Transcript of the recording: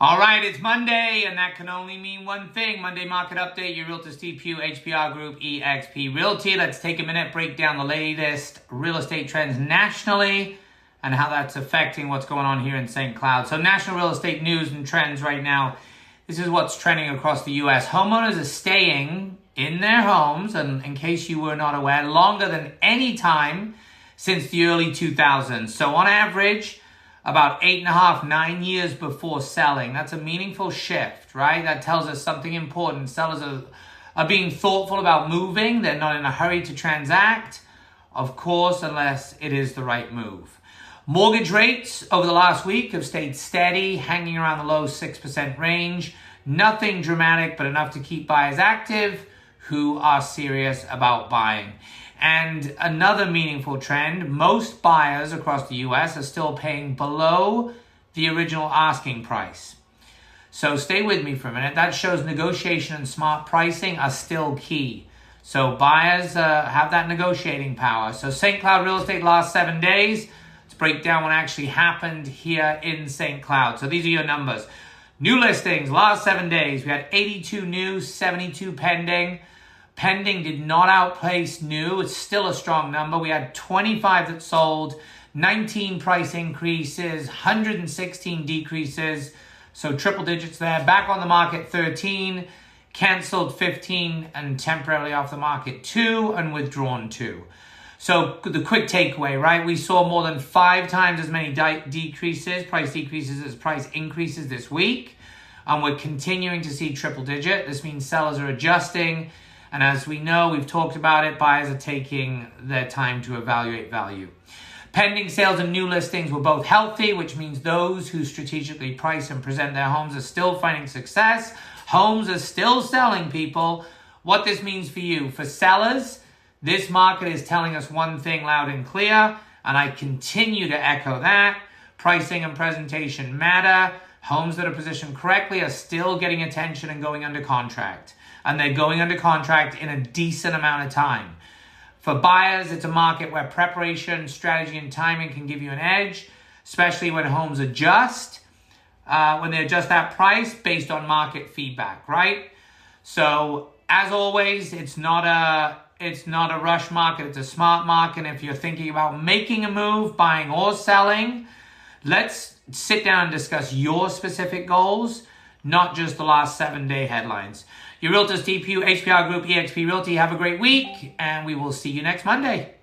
All right, it's Monday, and that can only mean one thing. Monday Market Update, your Realtor Steve Pugh, HPR Group, eXp Realty. Let's take a minute, break down the latest real estate trends nationally and how that's affecting what's going on here in St. Cloud. So national real estate news and trends right now. This is what's trending across the U.S. Homeowners are staying in their homes, and in case you were not aware, longer than any time since the early 2000s. So on average, about 8.5, 9 years before selling. That's a meaningful shift, right? That tells us something important. Sellers are being thoughtful about moving. They're not in a hurry to transact, of course, unless it is the right move. Mortgage rates over the last week have stayed steady, hanging around the low 6% range. Nothing dramatic, but enough to keep buyers active who are serious about buying. And another meaningful trend, most buyers across the U.S. are still paying below the original asking price. So stay with me for a minute. That shows negotiation and smart pricing are still key. So buyers have that negotiating power. So St. Cloud real estate last 7 days. Let's break down what actually happened here in St. Cloud. So these are your numbers. New listings, last 7 days. We had 82 new, 72 pending. Pending did not outpace new. It's still a strong number. We had 25 that sold, 19 price increases, 116 decreases. So triple digits there. Back on the market, 13. Canceled 15 and temporarily off the market 2 and withdrawn 2. So the quick takeaway, right? We saw more than 5 times as many price decreases as price increases this week. And we're continuing to see triple digit. This means sellers are adjusting. And as we know, we've talked about it, buyers are taking their time to evaluate value. Pending sales and new listings were both healthy, which means those who strategically price and present their homes are still finding success. Homes are still selling, people. What this means for you, for sellers, this market is telling us one thing loud and clear, and I continue to echo that. Pricing and presentation matter. Homes that are positioned correctly are still getting attention and going under contract. And they're going under contract in a decent amount of time. For buyers, it's a market where preparation, strategy, and timing can give you an edge, especially when homes adjust, when they adjust that price based on market feedback, right? So, as always, it's not a rush market, it's a smart market. And if you're thinking about making a move, buying or selling, let's sit down and discuss your specific goals, not just the last 7-day headlines. Your Realtor Steve Pugh, HPR Group, eXp Realty. Have a great week, and we will see you next Monday.